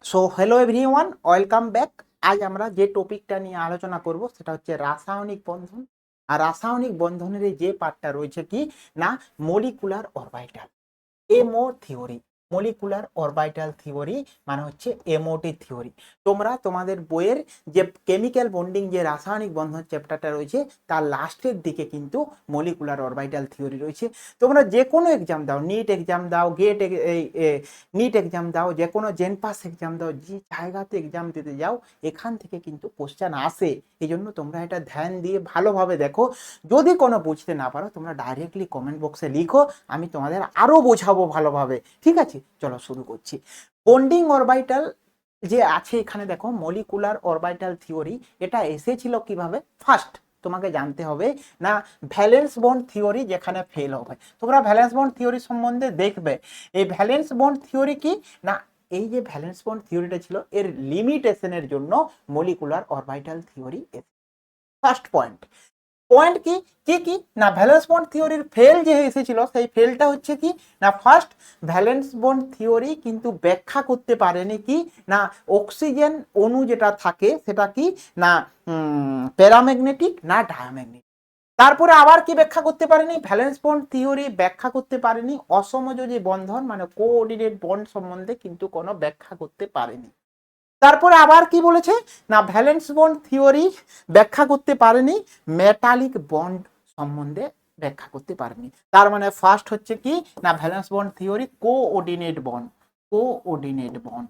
So hello everyone, welcome back. আজ আমরা যে টপিকটা নিয়ে আলোচনা করব সেটা হচ্ছে রাসায়নিক বন্ধন। আর রাসায়নিক বন্ধনের এই যে পার্টটা রয়েছে কি না, মলিকুলার অরবিটাল, এমও থিওরি। মলিকুলার অরবিটাল থিওরি মানে হচ্ছে এমওটি থিওরি। তোমরা তোমাদের বইয়ের যে কেমিক্যাল বন্ডিং যে রাসায়নিক বন্ধন চ্যাপ্টারটা রয়েছে তার লাস্টের দিকে কিন্তু মলিকুলার অরবিটাল থিওরি রয়েছে। তোমরা যে কোনো এক্সাম দাও, নিট এক্সাম দাও, নিট এক্সাম দাও, যে কোনো জেনপাস এক্সাম দাও, যে জায়গাতে এক্সাম দিতে যাও এখান থেকে কিন্তু কোশ্চেন আসে। এই জন্য তোমরা এটা ধ্যান দিয়ে ভালোভাবে দেখো। যদি কোনো বুঝতে না পারো তোমরা ডাইরেক্টলি কমেন্ট বক্সে লিখো, আমি তোমাদের আরো বোঝাবো ভালোভাবে। ঠিক আছে, চলো শুরু করছি। বন্ডিং অরবিটাল যে আছে এখানে দেখো, মলিকুলার অরবিটাল থিওরি, এটা এসেছিল কিভাবে? ফার্স্ট তোমাকে জানতে হবে না ভ্যালেন্স বন্ড থিওরি যেখানে ফেল হবে। তোমরা ভ্যালেন্স বন্ড থিওরি সম্বন্ধে দেখবে। এই ভ্যালেন্স বন্ড থিওরি কি না, এই যে ভ্যালেন্স বন্ড থিওরিটা ছিল এর লিমিটেশনের জন্য molecular orbital theory. First point. Point কি কি কি না, ভ্যালেন্স বন্ড থিওরির ফেল যে এসেছিল সেই ফেলটা হচ্ছে কি না, ফার্স্ট ভ্যালেন্স বন্ড থিওরি কিন্তু ব্যাখ্যা করতে পারেনি কি না, অক্সিজেন অণু যেটা থাকে সেটা কি না প্যারাম্যাগনেটিক না ডায়াম্যাগনেটিক। তারপরে আবার কি ব্যাখ্যা করতে পারেনি, ভ্যালেন্স বন্ড থিওরি ব্যাখ্যা করতে পারেনি অসমযোজী বন্ধন মানে কোঅর্ডিনেট বন্ড সম্বন্ধে কিন্তু কোনো ব্যাখ্যা করতে পারেনি। তারপরে আবার কি বলেছে না, ভ্যালেন্স বন্ড থিওরি ব্যাখ্যা করতে পারেনি মেটালিক বন্ড সম্বন্ধে ব্যাখ্যা করতে পারেনি। তার মানে ফার্স্ট হচ্ছে কি না, valence bond theory coordinate bond, coordinate bond,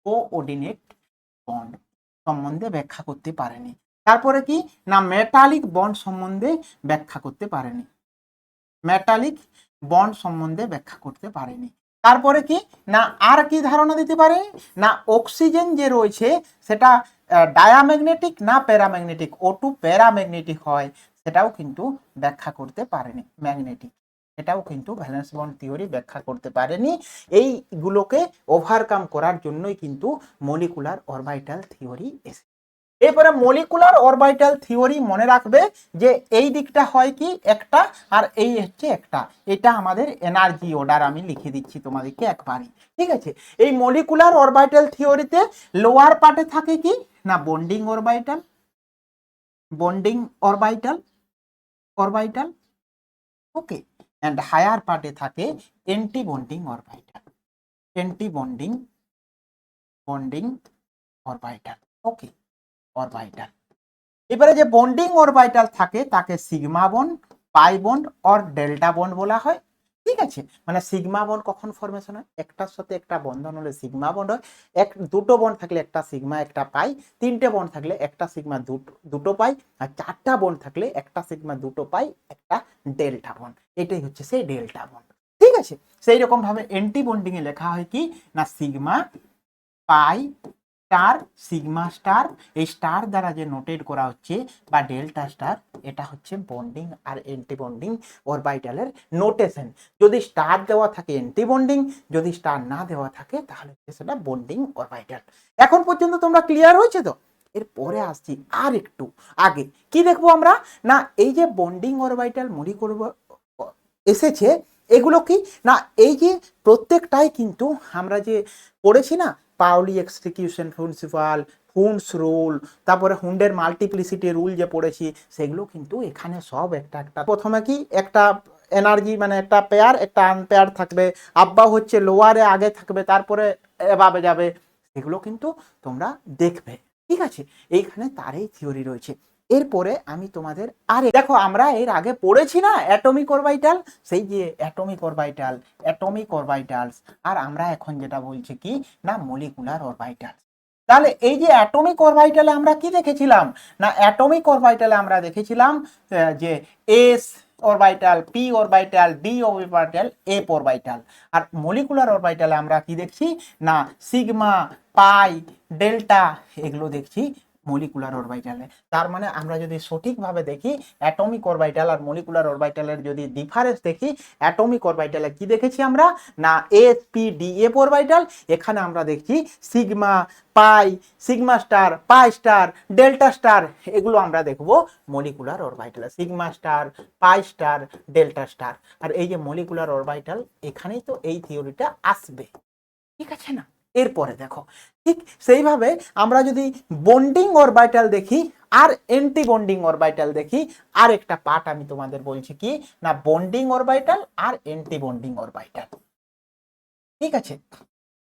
coordinate bond সম্বন্ধে ব্যাখ্যা করতে পারেনি। তারপরে কি না, মেটালিক বন্ড সম্বন্ধে ব্যাখ্যা করতে পারেনি, মেটালিক বন্ড সম্বন্ধে ব্যাখ্যা করতে পারেনি। তারপরে কি না, আর কি ধারণা দিতে পারে না, অক্সিজেন যে রয়েছে সেটা ডায়াম্যাগনেটিক না প্যারাম্যাগনেটিক, O2 প্যারাম্যাগনেটিক হয়, সেটাও কিন্তু ব্যাখ্যা করতে পারেনি, ম্যাগনেটিক, এটাও কিন্তু ভ্যালেন্স বন্ড থিওরি ব্যাখ্যা করতে পারেনি। এইগুলোকে ওভারকাম করার জন্যই কিন্তু মলিকুলার অরবিটাল থিওরি এসেছে। এরপরে মলিকুলার অরবিটাল থিওরি মনে রাখবে যে এই দিকটা হয় কি একটা, আর এই হচ্ছে একটা, এটা আমাদের এনার্জি অর্ডার আমি লিখে দিচ্ছি তোমাদেরকে একবারই। ঠিক আছে, এই মলিকুলার অরবিটাল থিওরিতে লোয়ার পার্টে থাকে কি না bonding orbital, bonding orbital, orbital, okay, and higher পার্টে থাকে anti bonding orbital, anti bonding, bonding orbital, okay, orbital. এবারে যে বন্ডিং অরবিটাল থাকে তাকে sigma bond, pi bond or delta bond বলা হয়। ঠিক আছে, মানে সিগমা বন্ড কখন ফরমেশন হয়, একটার সাথে একটা বন্ধন হলে সিগমা বন্ড হয়। দুটো বন্ড থাকলে একটা সিগমা একটা পাই, তিনটে বন্ড থাকলে একটা সিগমা দুটো পাই, আর চারটা বন্ড থাকলে একটা সিগমা দুটো পাই একটা ডেল্টা বন্ড। এটাই হচ্ছে সেই ডেল্টা বন্ড। ঠিক আছে, সেই রকম ভাবে এন্টি বন্ডিং এ লেখা হয় কি না, সিগমা, পাই, স্টার, সিগমা স্টার, এই স্টার দ্বারা যে নোটেট করা হচ্ছে বা ডেল্টা স্টার, এটা হচ্ছে বন্ডিং আর এন্টি বন্ডিং অরবিটালের নোটেশন। যদি স্টার দেওয়া থাকে এন্টি বন্ডিং, যদি স্টার না দেওয়া থাকে তাহলে সেটা বন্ডিং অরবিটাল। এখন পর্যন্ত তোমরা ক্লিয়ার হয়েছে তো? এরপরে আসছি আর একটু আগে, কি দেখবো আমরা না, এই যে বন্ডিং অরবিটাল মলিকুলার এসেছে, এগুলো কি না, এই যে প্রত্যেকটাই কিন্তু আমরা যে পড়েছি না, পাউলি এক্সিকিউশন প্রিন্সিপাল, হুন্ডস রুল, তারপরে হুন্ডের মাল্টিপ্লিসিটি রুল যে পড়েছি, সেগুলো কিন্তু এখানে সব একটা একটা। প্রথমে কি একটা এনার্জি মানে একটা পেয়ার একটা আনপেয়ার থাকবে, আব্বা হচ্ছে লোয়ারে আগে থাকবে তারপরে এভাবে যাবে, সেগুলো কিন্তু তোমরা দেখবে। ঠিক আছে, এইখানে তারই থিওরি রয়েছে। এরপরে আমি তোমাদের আরে দেখো, আমরা এর আগে পড়েছি না অ্যাটমিক অরবিটাল, সেই যে অ্যাটমিক অরবিটাল, অ্যাটমিক অরবিটালস, আর আমরা এখন যেটা বলছি কি না মলিকুলার অরবিটাল। তাহলে এই যে অ্যাটমিক অরবিটালে আমরা কি দেখেছিলাম না, অ্যাটমিক অরবিটালে আমরা দেখেছিলাম যে S orbital, P orbital, D orbital, F orbital. আর মলিকুলার অরবিটালে আমরা কি দেখছি না, সিগমা, পাই, ডেল্টা, এগুলো দেখছি মলিকুলার অরবিটালে। তার মানে আমরা যদি সঠিকভাবে দেখি অ্যাটমিক অরবিটাল আর মলিকুলার অরবিটালের যদি ডিফারেন্স দেখি, অ্যাটমিক অরবিটালে কি দেখেছি আমরা না S P D F orbital, এখানে আমরা দেখছি সিগমা, পাই, sigma star, pi star, delta star, এগুলো আমরা দেখব molecular অরবিটালে, sigma star, pi star, delta star. আর এই যে মলিকুলার অরবিটাল, এখানেই তো এই থিওরিটা আসবে। ঠিক আছে না? এরপরে দেখো ঠিক সেইভাবে আমরা যদি বন্ডিং অরবিটাল দেখি আর অ্যান্টি বন্ডিং অরবিটাল দেখি, আর একটা পার্ট আমি তোমাদের বলছি কি না বন্ডিং অরবিটাল আর অ্যান্টি বন্ডিং অরবিটাল। ঠিক আছে,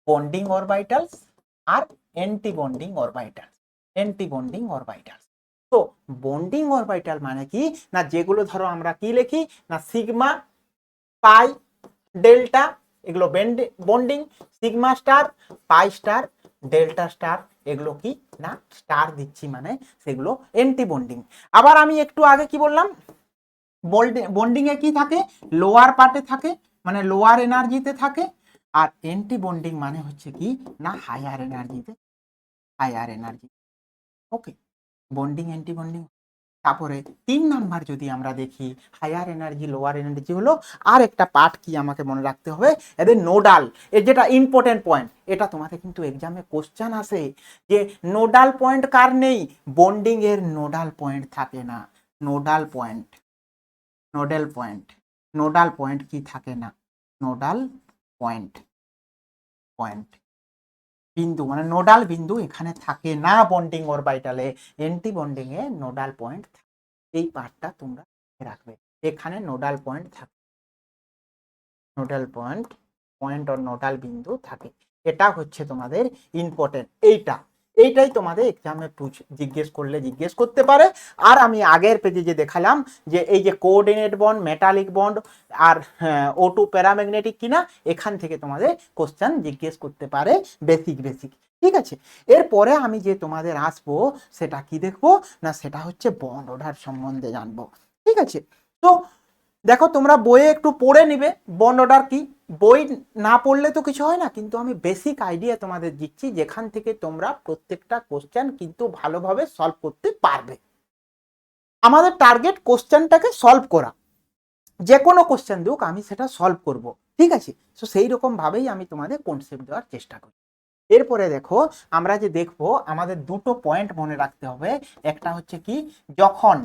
বন্ডিং অরবিটাল আর anti bonding orbital, anti bonding orbital. তো বন্ডিং অরবিটাল মানে কি না যেগুলো ধরো আমরা কি লিখি না সিগমা, পাই, ডেল্টা, এগুলো bonding, sigma star, pi star, delta star, এগুলো কি না স্টার দিচ্ছি মানে সেগুলো অ্যান্টি বন্ডিং। আবার আমি একটু আগে কি বললাম, বন্ডিং এ কি থাকে লোয়ার পার্টে থাকে মানে লোয়ার এনার্জিতে থাকে, আর অ্যান্টি বন্ডিং মানে হচ্ছে কি না হায়ার এনার্জিতে, হায়ার এনার্জি। ওকে, বন্ডিং অ্যান্টি বন্ডিং। তারপরে 3 নাম্বার যদি আমরা দেখি হায়ার এনার্জি লোয়ার এনার্জি হলো, আর একটা পার্ট কি আমাকে মনে রাখতে হবে এদের নোডাল, এর যেটা ইম্পর্টেন্ট পয়েন্ট, এটা তোমাদের কিন্তু এক্সামে কোশ্চেন আসে যে নোডাল পয়েন্ট কার নেই, বন্ডিং এর নোডাল পয়েন্ট থাকে না, nodal point, nodal point, nodal point কি থাকে না, নোডাল পয়েন্ট, পয়েন্ট বিন্দু মানে নোডাল বিন্দু এখানে থাকে না বন্ডিং অরবিটালে, অ্যান্টি বন্ডিং এ নোডাল পয়েন্ট, এই পার্টটা তোমরা রাখবে, এখানে নোডাল পয়েন্ট থাকে, nodal point, point or nodal বিন্দু থাকে, এটা হচ্ছে তোমাদের ইম্পর্টেন্ট। এইটাই তোমাদের এক্সামে জিজ্ঞেস করলে জিজ্ঞেস করতে পারে। আর আমি আগের পেজে যে দেখালাম যে এই যে কোঅর্ডিনেট বন্ড, মেটালিক বন্ড আর O2 প্যারাম্যাগনেটিক কিনা, এখান থেকে তোমাদের কোশ্চেন জিজ্ঞেস করতে পারে বেসিক বেসিক। ঠিক আছে, এরপরে আমি যে তোমাদের আসবো সেটা কি দেখবো না সেটা হচ্ছে বন্ড অর্ডার সম্বন্ধে জানবো। ঠিক আছে, তো দেখো তোমরা বইয়ে একটু পড়ে নিবে বন্ড অর্ডার কি, বই না পড়লে তো কিছু হয় না, কিন্তু আমি বেসিক আইডিয়া তোমাদের দিচ্ছি যেখান থেকে তোমরা প্রত্যেকটা কোশ্চেন কিন্তু ভালোভাবে সলভ করতে পারবে। আমাদের টার্গেট কোশ্চেনটাকে সলভ করা, যে কোনো কোশ্চেন দিক আমি সেটা সলভ করব। ঠিক আছে, তো সেই রকম ভাবেই আমি তোমাদের কনসেপ্ট দেওয়ার চেষ্টা করি। এরপরে দেখো আমরা যে দেখবো আমাদের দুটো পয়েন্ট মনে রাখতে হবে, একটা হচ্ছে কি যখন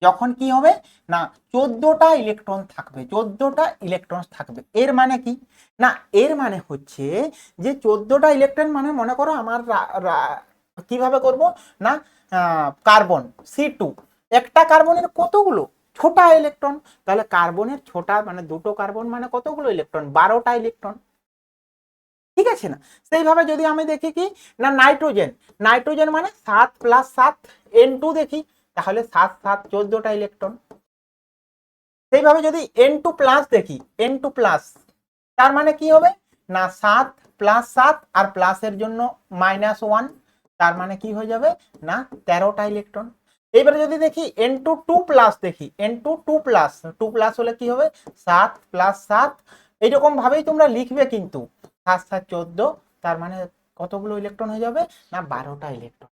যখন কি হবে না 14টা ইলেকট্রন থাকবে, 14টা ইলেকট্রন থাকবে, এর মানে কি না এর মানে হচ্ছে যে 14টা ইলেকট্রন মানে মনে করো আমার কিভাবে করব না কার্বন C2, একটা কার্বনের কতগুলো ছোটা ইলেকট্রন, তাহলে কার্বনের ছোটা মানে দুটো কার্বন মানে কতগুলো ইলেকট্রন, 12টা ইলেকট্রন। ঠিক আছে না, সেইভাবে যদি আমি দেখি কি না নাইট্রোজেন, নাইট্রোজেন মানে 7 + 7 N2 দেখি, তাহলে 7 7 14টা ইলেকট্রন। সেইভাবে যদি N2+ দেখি, N2+, তার মানে কি হবে না 7 + 7 আর প্লাসের জন্য -1, তার মানে কি হয়ে যাবে না 13টা ইলেকট্রন। এইবারে যদি দেখি N2+ দেখি, N2+, 2+ হলে কি হবে 7 + 7, এইরকম ভাবেই তোমরা লিখবে কিন্তু 7 7 14, তার মানে কতগুলো ইলেকট্রন হয়ে যাবে না 12টা ইলেকট্রন।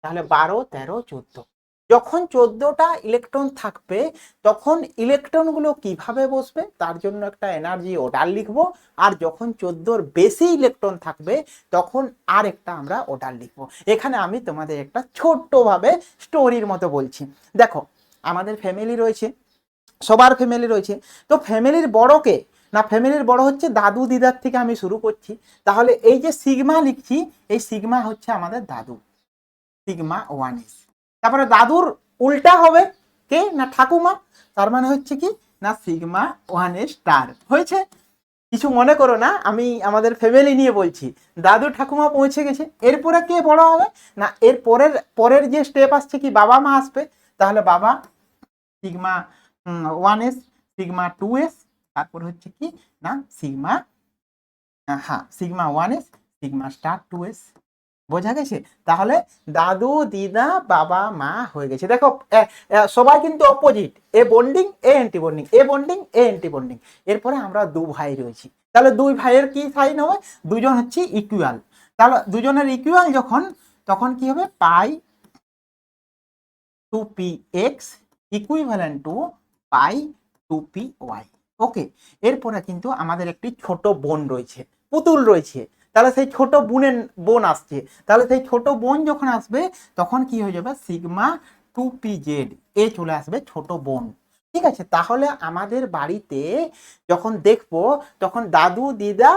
তাহলে 12 13 14, যখন 14টা ইলেকট্রন থাকবে তখন ইলেকট্রনগুলো কিভাবে বসবে তার জন্য একটা এনার্জি অর্ডার লিখবো, আর যখন 14র বেশি ইলেকট্রন থাকবে তখন আর একটা আমরা অর্ডার লিখবো। এখানে আমি তোমাদের একটা ছোট্টভাবে স্টোরির মতো বলছি। দেখো আমাদের ফ্যামিলি রয়েছে, সবার ফ্যামিলি রয়েছে, তো ফ্যামিলির বড়কে না ফ্যামিলির বড় হচ্ছে দাদু দিদার থেকে আমি শুরু করছি, তাহলে এই যে সিগমা লিখছি এই সিগমা হচ্ছে আমাদের দাদু, সিগমা 1s। তারপরে দাদুর উল্টা হবে কে না ঠাকুমা, তার মানে হচ্ছে কি না সিগমা 1s স্টার। হয়েছে, কিছু মনে করো না, আমি আমাদের ফ্যামিলি নিয়ে বলছি, দাদু ঠাকুমা পৌঁছে গেছে, এরপরে কে বড় হবে না এর পরের পরের যে স্টেপ আসছে কি বাবা মা আসবে, তাহলে বাবা সিগমা 1s, সিগমা 2s, তারপর হচ্ছে কি না সিগমা, হ্যাঁ sigma 1s, sigma star 2s। বোঝা গেছে, তাহলে দাদু দিদা বাবা মা হয়ে গেছে। দেখো সবাই কিন্তু অপোজিট, এ বন্ডিং এ অ্যান্টি বন্ডিং, এ বন্ডিং এ অ্যান্টি বন্ডিং। এরপরে আমরা দু ভাই রয়েছি, তাহলে দুই ভাইয়ের কি সাইন হবে, দুজন হচ্ছে ইকুয়াল, তাহলে দুজনের ইকুয়াল যখন তখন কি হবে পাই 2px equivalent to pi 2py। ওকে, এরপরে কিন্তু আমাদের একটি ছোট বোন রয়েছে, পুতুল রয়েছে, তাহলে সেই ছোট বোন আসছে, তাহলে সেই ছোট বোন যখন আসবে তখন কি হয়ে যাবে সিগমা 2pz, এ চলে আসবে ছোট বোন। ঠিক আছে, তাহলে আমাদের বাড়িতে যখন দেখবো তখন দাদু দিদা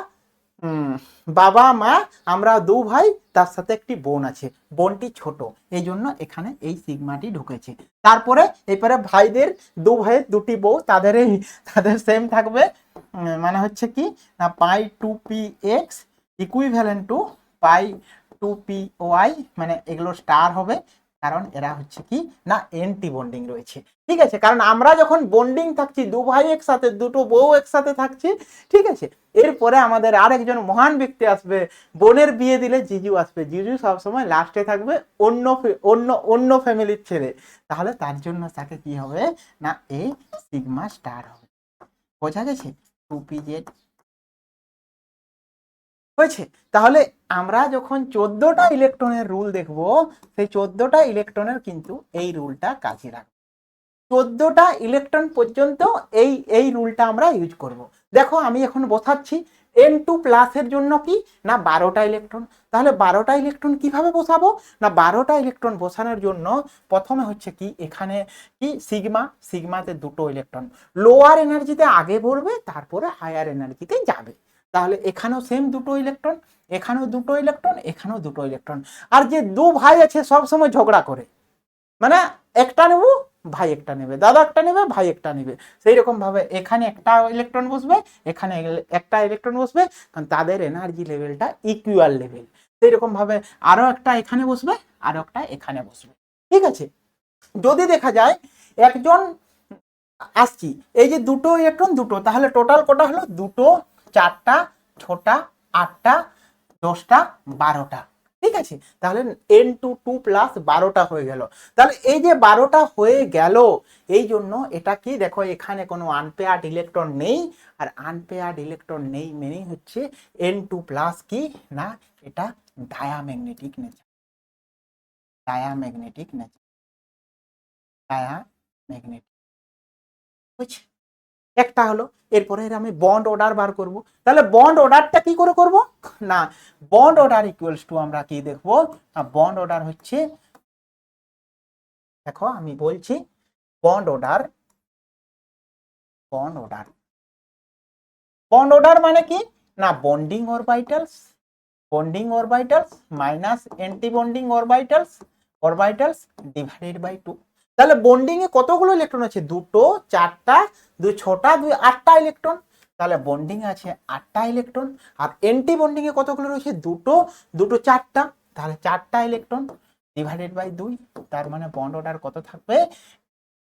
উম, বাবা মা আমরা দু ভাই, তার সাথে একটি বোন আছে, বোনটি ছোট, এই জন্য এখানে এই সিগমাটি ঢুকেছে। তারপরে এরপরে ভাইদের, দু ভাইয়ের দুটি বউ, তাদের সেম থাকবে। মানে হচ্ছে কি না, pi two P X equivalent to pi two P Y, মানে এগুলো স্টার হবে, কারণ এরা হচ্ছে কি না এন্টি বন্ডিং রয়েছে। ঠিক আছে, কারণ আমরা যখন বন্ডিং থাকছি, দু ভাই একসাথে, দুটো বউ একসাথে থাকছি, ঠিক আছে। এরপরে আমাদের আরেকজন মহান ব্যক্তি আসবে, বোনের বিয়ে দিলে জিজু আসবে, জিজু সবসময় লাস্টে থাকবে, অন্য অন্য অন্য ফ্যামিলির ছেলে, তাহলে তার জন্য তাকে কি হবে না এই সিগমা স্টার হবে। বোঝা গেছে? টু পি জেড হয়েছে। তাহলে আমরা যখন 14টা ইলেকট্রনের রুল দেখব, সেই 14টা ইলেকট্রনের কিন্তু এই রুলটা কাজে রাখবে। 14টা ইলেকট্রন পর্যন্ত এই এই রুলটা আমরা ইউজ করব। দেখো আমি এখন বসাচ্ছি N2 প্লাসের জন্য কি না 12টা ইলেকট্রন। তাহলে 12টা ইলেকট্রন কিভাবে বসাবো না, 12টা ইলেকট্রন বসানোর জন্য প্রথমে হচ্ছে কি এখানে কি সিগমা, সিগমাতে দুটো ইলেকট্রন লোয়ার এনার্জিতে আগে পড়বে, তারপরে হায়ার এনার্জিতে যাবে। তাহলে এখানেও সেম দুটো ইলেকট্রন, এখানেও দুটো ইলেকট্রন, এখানেও দুটো ইলেকট্রন। আর যে দু ভাই আছে সব সময় ঝগড়া করে, মানে একটা নেব ভাই একটা নেবে, দাদা একটা নেবে ভাই একটা নেবে, সেই রকম ভাবে এখানে একটা ইলেকট্রন বসবে, এখানে একটা ইলেকট্রন বসবে, কারণ তাদের এনার্জি লেভেলটা ইকুয়াল লেভেল। সেই রকম ভাবে আরো একটা এখানে বসবে, আরো একটা এখানে বসবে। ঠিক আছে, যদি দেখা যায় একজন আসছি, এই যে দুটো ইলেকট্রন দুটো, তাহলে টোটাল কটা হলো, দুটো, চারটা, ছটা, আটটা, 10টা, 12টা। ঠিক আছে, তাহলে N2 প্লাস 12টা হয়ে গেল। তাহলে এই যে 12টা হয়ে গেল, এই জন্য এটা কি দেখো এখানে কোনো আনপেয়ার্ড ইলেকট্রন নেই, আর আনপেয়ার্ড ইলেকট্রন নেই মেনেই হচ্ছে N2 প্লাস কি না এটা diamagnetic nature, diamagnetic nature, diamagnetic. বুঝছি? একটা হলো, এরপরে আমি বন্ড অর্ডার বার করব। তাহলে বন্ড অর্ডারটা কি করে করব না, বন্ড অর্ডার ইকুয়ালস টু আমরা কি দেখবো না, বন্ড অর্ডার হচ্ছে, দেখো আমি বলছি bond order, bond order, bond order মানে কি না bonding orbitals, bonding orbitals minus antibonding orbitals, orbitals divided by 2। তাহলে বন্ডিং এ কতগুলো ইলেকট্রন আছে, দুটো, চারটা, দুই ছটা, দুই 8টা ইলেকট্রন। তাহলে বন্ডিং এ আছে 8টা ইলেকট্রন। আর অ্যান্টি বন্ডিং এ কতগুলো রয়েছে, দুটো, দুটো 4টা, তাহলে 4টা ইলেকট্রন ডিভাইডেড বাই 2। তার মানে বন্ড অর্ডার কত থাকবে,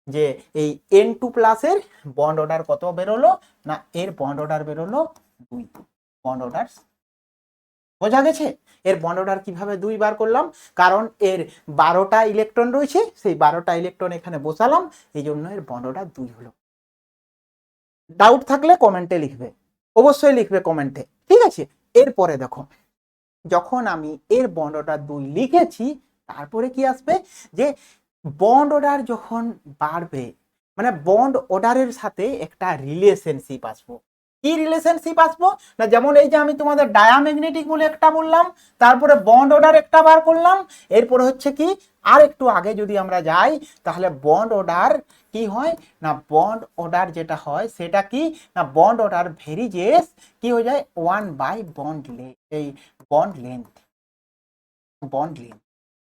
যে এই N2 প্লাসের বন্ড অর্ডার কত বেরোলো না, এর বন্ড অর্ডার বেরোলো 2। বন্ড অর্ডার বোঝা গেছে? এর বন্ড অর্ডার কিভাবে 2 বার করলাম, কারণ এর 12টা ইলেকট্রন রয়েছে, সেই 12টা ইলেকট্রন এখানে বসালাম, এই জন্য এর বন্ড অর্ডার 2 হলো। ডাউট থাকলে কমেন্টে লিখবে, অবশ্যই লিখবে কমেন্টে। ঠিক আছে, এরপরে দেখো যখন আমি এর বন্ড অর্ডার 2 লিখেছি, তারপরে কি আসবে, যে বন্ড অর্ডার যখন বাড়বে, মানে বন্ড অর্ডারের সাথে একটা রিলেশনশিপ আসবো। কি রিলেশনশিপ আসবো না, যেমন এই যে আমি তোমাদের ডায়াম্যাগনেটিক বলে একটা বললাম, তারপরে বন্ড অর্ডার একটা বার করলাম, এরপরে হচ্ছে কি আর একটু আগে যদি আমরা যাই, তাহলে বন্ড অর্ডার কি হয় না, বন্ড অর্ডার যেটা হয় সেটা কি না, বন্ড অর্ডার ভেরিজেস কি হয়ে যায় 1 বাই বন্ড এই বন্ড লেন্থ, বন্ড লেন্থ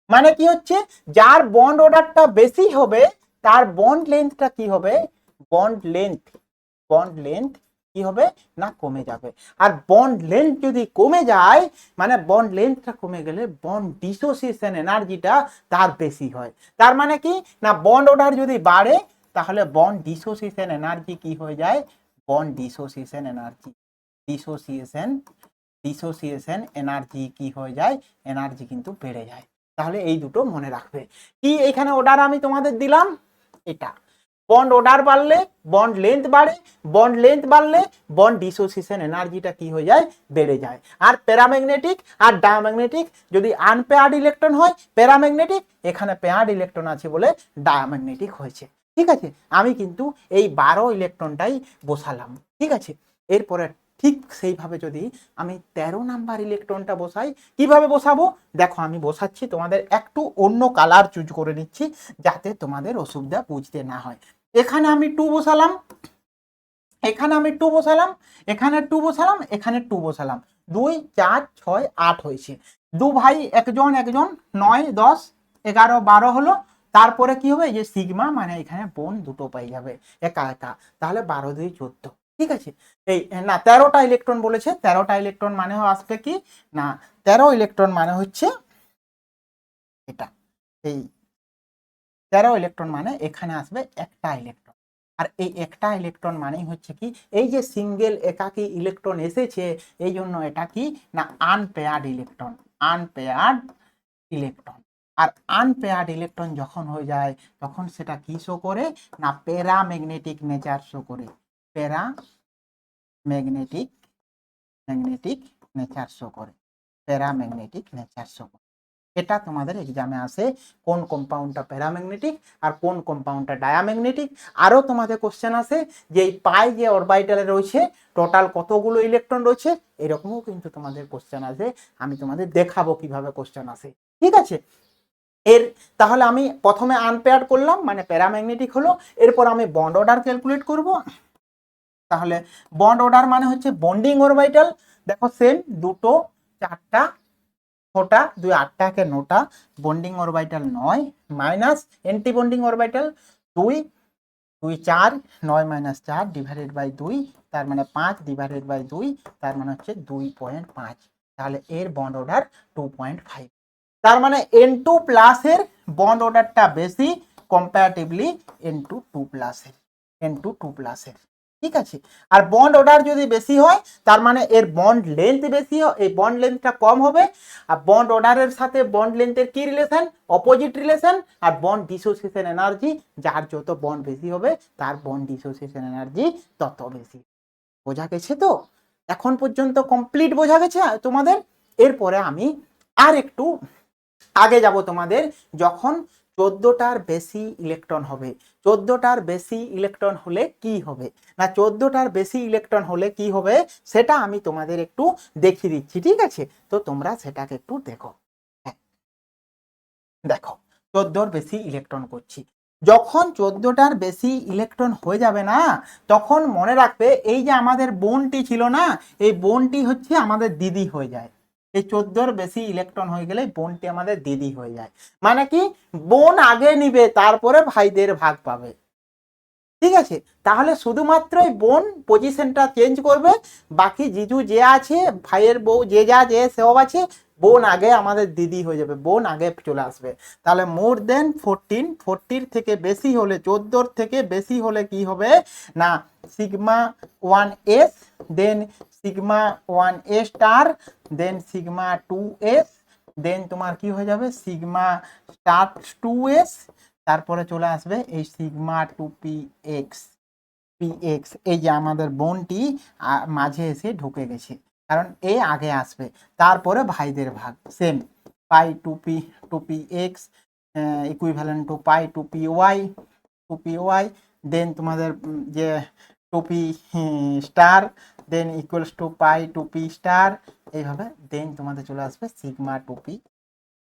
মানে কি হচ্ছে, যার বন্ড অর্ডারটা বেশি হবে তার বন্ড লেন্থটা কি হবে, বন্ড লেন্থ, বন্ড লেন্থ কি হবে না কমে যাবে। আর বন্ড লেন্থ যদি কমে যায়, মানে বন্ড লেন্থটা কমে গেলে বন্ড ডিসোসিয়েশন এনার্জিটা তার বেশি হয়। তার মানে কি না, বন্ড অর্ডার যদি বাড়ে, তাহলে বন্ড ডিসোসিয়েশন এনার্জি কি হয়ে যায়, bond dissociation energy, dissociation, dissociation energy কি হয়ে যায়, এনার্জি কিন্তু বেড়ে যায়। তাহলে এই দুটো মনে রাখবে। কি এখানে অর্ডার আমি তোমাদের দিলাম, এটা বন্ড অর্ডার বাড়লে বন্ড লেন্থ বাড়ে, বন্ড লেন্থ বাড়লে বন্ড ডিসোসিয়েশন এনার্জিটা কি হয়ে যায়, বেড়ে যায়। আর প্যারাম্যাগনেটিক আর ডায়াম্যাগনেটিক যদি আনপেয়ার্ড ইলেকট্রন হয় প্যারাম্যাগনেটিক, এখানে পেয়ার্ড ইলেকট্রন আছে বলে ডায়াম্যাগনেটিক হয়েছে। ঠিক আছে, আমি কিন্তু এই 12 ইলেকট্রনটাই বসালাম। ঠিক আছে, এরপরে ঠিক সেইভাবে যদি আমি 13 নাম্বার ইলেকট্রনটা বসাই, কিভাবে বসাবো দেখো আমি বসাচ্ছি, তোমাদের একটু অন্য কালার চুজ করে নিচ্ছি যাতে তোমাদের অসুবিধা বুঝতে না হয়। এখানে আমি 2 বসালাম, এখানে আমি 2 বসালাম, এখানে 2 বসালাম, এখানে 2 বসালাম, 2 4 6 8 হয়েছে। দু ভাই একজন একজন 9 10 11 12 হলো। তারপরে কি হবে, যে সিগমা মানে এখানে বোন দুটো পেয়ে যাবে একা একা, তাহলে 12 2 14। ঠিক আছে, এই না 13টা ইলেকট্রন বলেছে, 13টা ইলেকট্রন মানে আসবে কি না, 13 ইলেকট্রন মানে হচ্ছে এটা, এই 13 ইলেকট্রন মানে এখানে আসবে একটা ইলেকট্রন। আর এই একটা ইলেকট্রন মানেই হচ্ছে কি, এই যে সিঙ্গেল একাকী ইলেকট্রন এসেছে, এই জন্য এটা কি না আনপেয়ার্ড ইলেকট্রন, আনপেয়ার্ড ইলেকট্রন। আর আনপেয়ার্ড ইলেকট্রন যখন হয়ে যায় তখন সেটা কি শো করে না প্যারাম্যাগনেটিক নেচার শো করে, প্যারাম্যাগনেটিক ম্যাগনেটিক নেচার শো করে, প্যারাম্যাগনেটিক নেচার শো করে। এটা তোমাদের এক্সামে আসে, কোন কম্পাউন্ডটা প্যারাম্যাগনেটিক আর কোন কম্পাউন্ডটা ডায়াম্যাগনেটিক। আরও তোমাদের কোশ্চেন আসে যে এই পাই যে অরবিটালে রয়েছে টোটাল কতগুলো ইলেকট্রন রয়েছে, এরকমও কিন্তু তোমাদের কোশ্চেন আসে। আমি তোমাদের দেখাবো কিভাবে কোশ্চেন আসে। ঠিক আছে, এর তাহলে আমি প্রথমে আনপেয়ার্ড করলাম মানে প্যারাম্যাগনেটিক হলো, এরপর আমি বন্ড অর্ডার ক্যালকুলেট করব। তাহলে বন্ড অর্ডার মানে হচ্ছে বন্ডিং অরবিটাল। দেখো সেম দুটো চারটা ছটা, 2 8টা কে 9টা, bonding orbital 9 minus anti bonding orbital 2 2 4 9 minus 4 divided by 2, তার মানে 5 ডিভাইডেড বাই 2, তার মানে হচ্ছে 2.5। তাহলে এর বন্ড অর্ডার 2.5। তার মানে N2 প্লাসের বন্ড অর্ডারটা বেশি কম্পারেটিভলি N2 প্লাসের, N2 প্লাসের। ঠিক আছে, আর বন্ড অর্ডার যদি বেশি হয় তার মানে এর বন্ড লেন্থ বেশি হয়, এই বন্ড লেন্থটা কম হবে। আর বন্ড অর্ডারের সাথে বন্ড লেন্থের কি রিলেশন, অপোজিট রিলেশন। আর বন্ড ডিসোসিয়েশন এনার্জি, যার যত বন্ড বেশি হবে তার বন্ড ডিসোসিয়েশন এনার্জি তত বেশি। বোঝা গেছে তো? এখন পর্যন্ত কমপ্লিট বোঝা গেছে তোমাদের? এরপরে আমি আর একটু আগে যাব তোমাদের, যখন 14টার বেশি ইলেকট্রন হবে। 14টার বেশি ইলেকট্রন হলে কি হবে না, 14টার বেশি ইলেকট্রন হলে কি হবে সেটা আমি তোমাদের একটু দেখিয়ে দিচ্ছি। ঠিক আছে, তো তোমরা সেটাকে একটু দেখো। হ্যাঁ, দেখো 14র বেশি ইলেকট্রন করছি, যখন 14টার বেশি ইলেকট্রন হয়ে যাবে না, তখন মনে রাখবে এই যে আমাদের বোনটি ছিল না, এই বোনটি হচ্ছে আমাদের দিদি হয়ে যায়। এই 14র বেশি ইলেকট্রন হয়ে গেলে বোনটি আমাদের দিদি হয়ে যায়। মানে কি, বোন আগে নিবে তারপরে ভাইদের ভাগ পাবে। ঠিক আছে, তাহলে শুধুমাত্র এই বোন পজিশনটা চেঞ্জ করবে, বাকি জিজু যে আছে ভাইয়ের বউ যে যা যে সব আছে, বোন আগে আমাদের দিদি হয়ে যাবে, বোন আগে চলে আসবে। তাহলে মোর দেন 14, 40 থেকে বেশি হলে, 14 থেকে বেশি হলে কি হবে না সিগমা 1s, দেন সিগমা 1a স্টার, দেন সিগমা 2s, দেন তোমার কি হয়ে যাবে সিগমা স্টার 2s, তারপরে চলে আসবে এই সিগমা 2px, px। এই যে আমাদের বোনটি মাঝে এসে ঢুকে গেছে, কারণ এ আগে আসবে, তারপরে ভাইদের ভাগ same pi 2px equivalent to pi 2py, দেন তোমাদের যে 2p star, then equals to pi 2p star, এইভাবে দেন তোমাদের চলে আসবে সিগমা 2p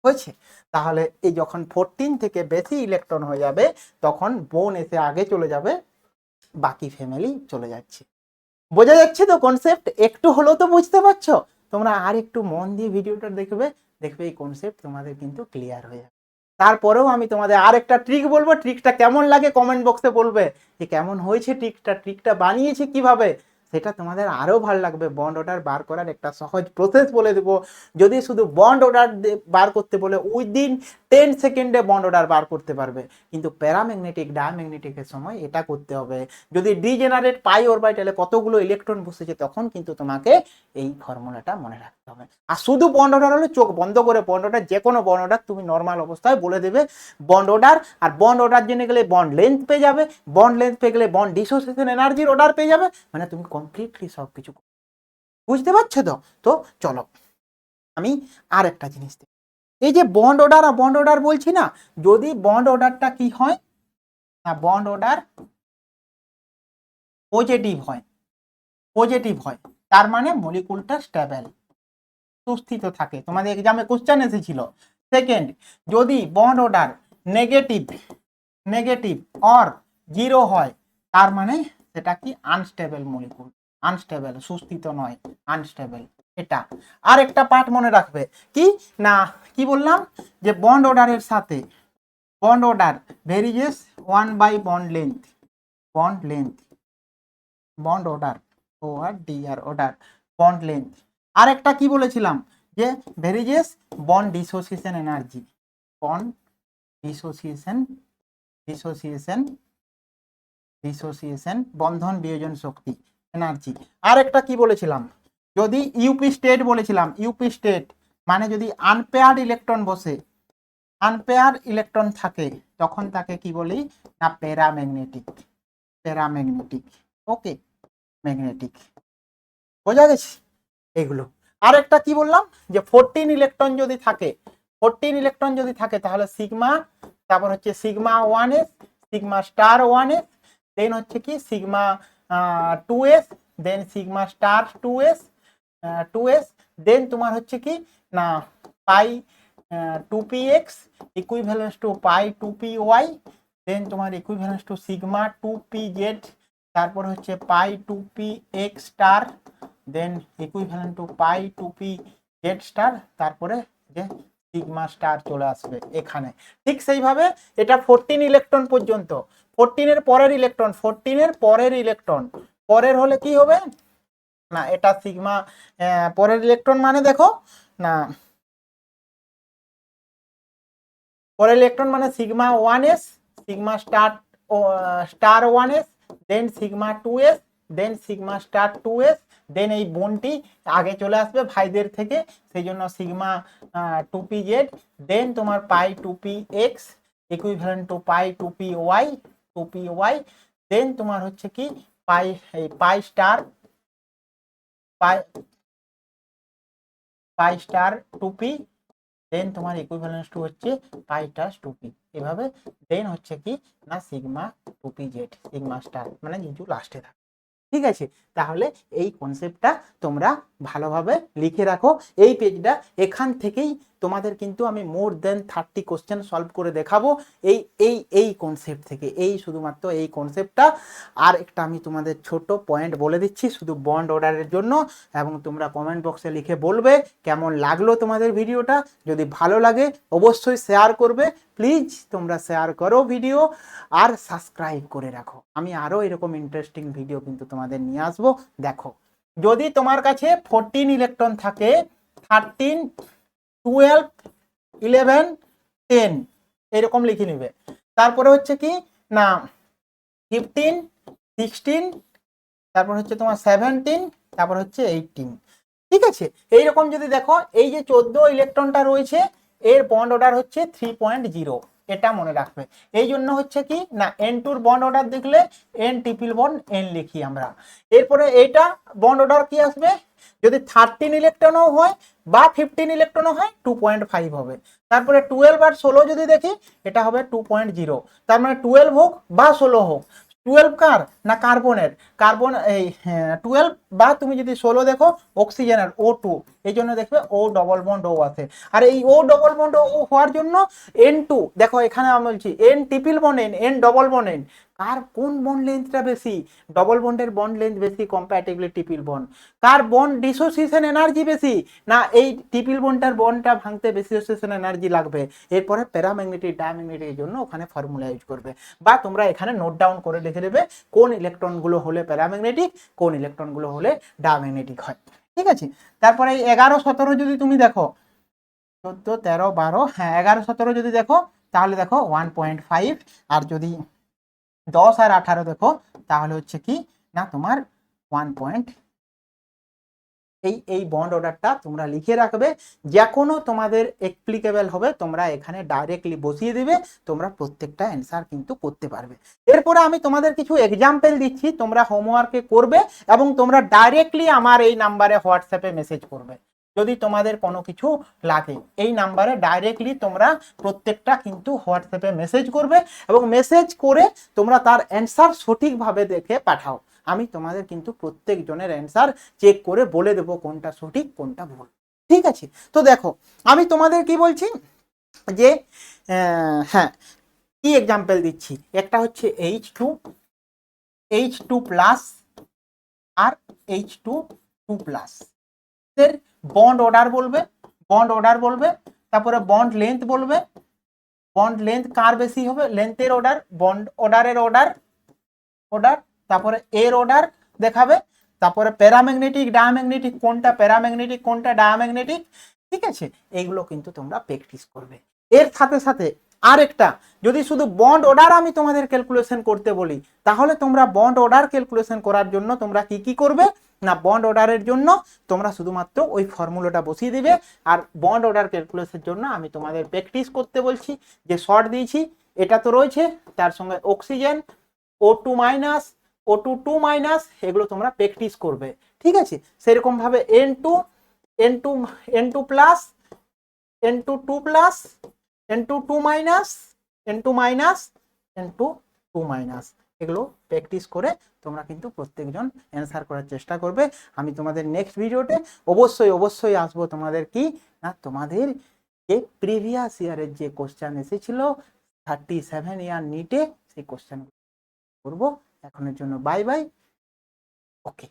হয়েছে। তাহলে এই যখন 14 থেকে বেশি ইলেকট্রন হয়ে যাবে তখন বোন এসে আগে চলে যাবে, বাকি ফ্যামিলি চলে যাচ্ছে। বোঝা যাচ্ছে তো কনসেপ্ট? একটু হলেও তো বুঝতে পারছো। তোমরা আর একটু মন দিয়ে ভিডিওটা দেখবে, দেখবে এই কনসেপ্ট তোমাদের কিন্তু ক্লিয়ার হয়ে যাবে। তারপরেও আমি তোমাদের আর একটা ট্রিক বলবো, ট্রিকটা কেমন লাগে কমেন্ট বক্সে বলবে যে কেমন হয়েছে ট্রিকটা বানিয়েছে কিভাবে, সেটা তোমাদের আরো ভালো লাগবে। বন্ড অর্ডার বার করার একটা সহজ প্রসেস বলে দেবো। যদি শুধু বন্ড অর্ডার বার করতে বলে উইদিন 10 সেকেন্ডে বন্ড অর্ডার বার করতে পারবে, কিন্তু প্যারাম্যাগনেটিক ডায়াম্যাগনেটিকের সময় এটা করতে হবে। যদি ডিজেনারেট পাই অরবিটালে কতগুলো ইলেকট্রন বসেছে, তখন কিন্তু তোমাকে এই ফর্মুলাটা মনে রাখতে হবে। আর শুধু বন্ড অর্ডার হলে চোখ বন্ধ করে বন্ড অর্ডার, যে কোনো বন্ড অর্ডার তুমি নর্মাল অবস্থায় বলে দেবে বন্ড অর্ডার। আর বন্ড অর্ডার জেনে গেলে বন্ড লেন্থ পেয়ে যাবে, বন্ড লেন্থ পেয়ে গেলে বন্ড ডিসোসিয়েশন এনার্জির অর্ডার পেয়ে যাবে, মানে তুমি কমপ্লিটলি সব কিছু বুঝতে পারছো তো? তো চলো আমি আর একটা জিনিস দেখি, এই যে বন্ড অর্ডার আর বন্ড অর্ডার বলছি না, যদি বন্ড অর্ডারটা কি হয় না, বন্ড অর্ডার পজিটিভ হয়, পজিটিভ হয়, তার মানে মলিকুলটা স্টেবল, সুস্থিত থাকে। তোমাদের এক্সামে কোশ্চেন এসেছিল। সেকেন্ড, যদি bond order negative, negative or 0 হয়, তার মানে সেটা কি আনস্টেবল মলিকুল, আনস্টেবল, সুস্থিত নয়, আনস্টেবল। এটা। আর একটা পার্ট মনে রাখবে কি না, কি বললাম যে বন্ড অর্ডারের সাথে bond order varies 1 bond length, bond length, bond order ও আর ডি আর অর্ডার বন্ড লেন্থ। আর একটা কি বলেছিলাম যে varies bond dissociation energy, bond dissociation, dissociation, dissociation বন্ধন বিয়োজন শক্তি এনার্জি। আর একটা কি বলেছিলাম, যদি ইউপি স্টেট বলেছিলাম, ইউপি স্টেট মানে যদি আনপেয়ার্ড ইলেকট্রন বসে, আনপেয়ার ইলেকট্রন থাকে তখন তাকে কি বলি না প্যারাম্যাগনেটিক, প্যারাম্যাগনেটিক। ওকে, ম্যাগনেটিক, বোঝা গেছে এগুলো। আর একটা কি বললাম যে 14 ইলেকট্রন যদি থাকে, 14 ইলেকট্রন যদি থাকে তাহলে সিগমা, তারপর হচ্ছে sigma 1s, sigma star 1s, দেন হচ্ছে কি সিগমা 2s, দেন সিগমা স্টার 2s, 2s, দেন তোমার হচ্ছে কি না পাই 2px ইকুইভ্যালেন্স টু পাই 2py, দেন তোমার ইকুইভ্যালেন্স টু সিগমা 2pz, তারপর হচ্ছে pi 2px star, then equivalent to pi 2pz star, তারপরে যে সিগমা স্টার চলে আসবে এখানে। ঠিক সেইভাবে এটা 14 ইলেকট্রন পর্যন্ত। 14 এর পরের ইলেকট্রন, 14 এর পরের ইলেকট্রন, পরের হলে কি হবে না এটা সিগমা, পরের ইলেকট্রন মানে দেখো না পরের ইলেকট্রন মানে sigma 1s, sigma star star 1s, দেন সিগমা 2s, দেন সিগমা স্টার 2s, দেন এই বোনটি আগে চলে আসবে ভাইদের থেকে, সেই জন্য সিগমা 2pz, দেন তোমার পাই 2px equivalent to pi 2py, 2py, দেন তোমার হচ্ছে কি পাই এই পাই স্টার, পাই পাই স্টার 2p, দেন তোমার ইকুইভ্যালেন্স টু হচ্ছে পাই টাস 2p, এভাবে দেন হচ্ছে কি না সিগমা 2pz, সিগমা স্টার মানে যেহেতু লাস্টে থাকে। ঠিক আছে, তাহলে এই কনসেপ্টটা তোমরা ভালোভাবে লিখে রাখো এই পেজটা। এখান থেকেই তোমাদের কিন্তু আমি মোর দেন 30 কোশ্চেন সলভ করে দেখাবো এই এই এই কনসেপ্ট থেকে, এই শুধুমাত্র এই কনসেপ্টটা। আর একটা আমি তোমাদের ছোট পয়েন্ট বলে দিচ্ছি শুধু বন্ড অর্ডারের জন্য, এবং তোমরা কমেন্ট বক্সে লিখে বলবে কেমন লাগলো তোমাদের ভিডিওটা। যদি ভালো লাগে অবশ্যই শেয়ার করবে, প্লিজ তোমরা শেয়ার করো ভিডিও, আর সাবস্ক্রাইব করে রাখো। আমি আরও এরকম ইন্টারেস্টিং ভিডিও কিন্তু তোমাদের নিয়ে আসবো। দেখো, যদি তোমার কাছে 14 ইলেকট্রন থাকে, 13, 12, 11, 10 এরকম লিখে নিবে। তারপরে হচ্ছে কি না 15, 16, তারপর হচ্ছে তোমার 17, তারপর হচ্ছে 18। ঠিক আছে, এইরকম যদি দেখো এই যে 14 ইলেকট্রনটা রয়েছে এর বন্ড অর্ডার হচ্ছে 3.0, এটা মনে রাখবে। এই জন্য হচ্ছে কি না N2 বন্ড অর্ডার দেখলে N ট্রিপল বন্ড N লিখি আমরা। এরপরে এইটা বন্ড অর্ডার কি আসবে, যদি 13 ইলেকট্রনও হয় বা 15 ইলেকট্রনও হয় 2.5 হবে। তারপরে 12 আর 16 যদি দেখি এটা হবে 2.0, তার মানে 12 হোক বা 16 হোক, 12 কার না কার্বনের, কার্বন এই 12 বা তুমি যদি 16 দেখো অক্সিজেনের O2, এই জন্য দেখবে ও ডবল বন্ড ও আছে। আর এই ও ডবল বন্ড ও হওয়ার জন্য N2 দেখো এখানে আমি বলছি N triple bond N, N double bond N, কার কোন বন্ড লেন্থটা বেশি, ডবল বন্ডের বন্ড লেন্থ বেশি কম্প্যারেটিভলি ট্রিপল বন্ড, কার বন্ড ডিসোসিয়েশন এনার্জি বেশি না এই ট্রিপল বন্ডটার বন্ডটা ভাঙতে বেশি ডিসোসিয়েশন এনার্জি লাগবে। এরপরে প্যারাম্যাগনেটিক ডায়াম্যাগনেটিকের জন্য ওখানে ফর্মুলা ইউজ করবে, বা তোমরা এখানে নোট ডাউন করে লিখে দেবে কোন ইলেকট্রনগুলো হলে প্যারাম্যাগনেটিক, কোন ইলেকট্রনগুলো হলে ডায়াম্যাগনেটিক হয়। ঠিক আছে, তারপরে 11, 17 যদি তুমি দেখো, 14, 13, 12, হ্যাঁ 11, 17 যদি দেখো তাহলে দেখো 1.5, আর যদি 10 আর 18 দেখো তাহলে হচ্ছে কি না তোমার 1. এই বন্ড অর্ডারটা তোমরা লিখে রাখবে, যে কোনো তোমাদের অ্যাপ্লিকেবল হবে তোমরা এখানে ডাইরেক্টলি বসিয়ে দিবে, তোমরা প্রত্যেকটা অ্যান্সার কিন্তু করতে পারবে। এরপরে আমি তোমাদের কিছু এক্সাম্পল দিচ্ছি, তোমরা হোমওয়ার্কে করবে এবং তোমরা ডাইরেক্টলি আমার এই নাম্বারে হোয়াটসঅ্যাপে মেসেজ করবে যদি তোমাদের কোনো কিছু লাগে। এই নাম্বারে ডাইরেক্টলি তোমরা প্রত্যেকটা কিন্তু হোয়াটসঅ্যাপে মেসেজ করবে এবং মেসেজ করে তোমরা তার অ্যান্সার সঠিকভাবে দেখে পাঠাও। আমি তোমাদের কিন্তু প্রত্যেক জনের অ্যান্সার চেক করে বলে দেবো কোনটা সঠিক কোনটা ভুল। ঠিক আছে, তো দেখো আমি তোমাদের কি বলছি যে হ্যাঁ কি এক্সাম্পল দিচ্ছি, একটা হচ্ছে H2 প্লাস আর H2 2 প্লাস। বন্ড অর্ডার বলবে, বন্ড অর্ডার বলবে, তারপরে বন্ড লেন্থ বলবে, বন্ড লেন্থ কার বেশি হবে, লেন্থের অর্ডার, বন্ড অর্ডারের অর্ডার, অর্ডার, তারপরে এর অর্ডার দেখাবে, তারপরে প্যারাম্যাগনেটিক ডায়াম্যাগনেটিক কোনটা প্যারাম্যাগনেটিক কোনটা ডায়াম্যাগনেটিক, ঠিক আছে, এইগুলো কিন্তু তোমরা প্র্যাকটিস করবে। এর সাথে সাথে আরেকটা, যদি শুধু বন্ড অর্ডার আমি তোমাদের ক্যালকুলেশন করতে বলি, তাহলে তোমরা বন্ড অর্ডার ক্যালকুলেশন করার জন্য তোমরা কি কি করবে না, বন্ড অর্ডারের জন্য তোমরা শুধুমাত্র ওই ফর্মুলাটা বসিয়ে দিবে। আর বন্ড অর্ডার ক্যালকুলেশনের জন্য আমি তোমাদের প্র্যাকটিস করতে বলছি, যে শর্ট দিয়েছি এটা তো রয়েছে, তার সঙ্গে oxygen O2 minus, O2 2 minus, এগুলো তোমরা প্র্যাকটিস করবে, ঠিক আছে। সেরকম ভাবে N2 N2 N2 plus, N2 2 plus, N2 2 minus, N2 minus, N2 2 minus, এগুলো প্র্যাকটিস করে তোমরা কিন্তু প্রত্যেকজন অ্যান্সার করার চেষ্টা করবে। আমি তোমাদের নেক্সট ভিডিওতে অবশ্যই আসবো তোমাদের কি না, তোমাদের যে প্রিভিয়াস ইয়ারের যে কোশ্চেন এসেছিল 37 ইয়ার নিটে, সেই কোশ্চেন করবো। এখনের জন্য বাই বাই, ওকে।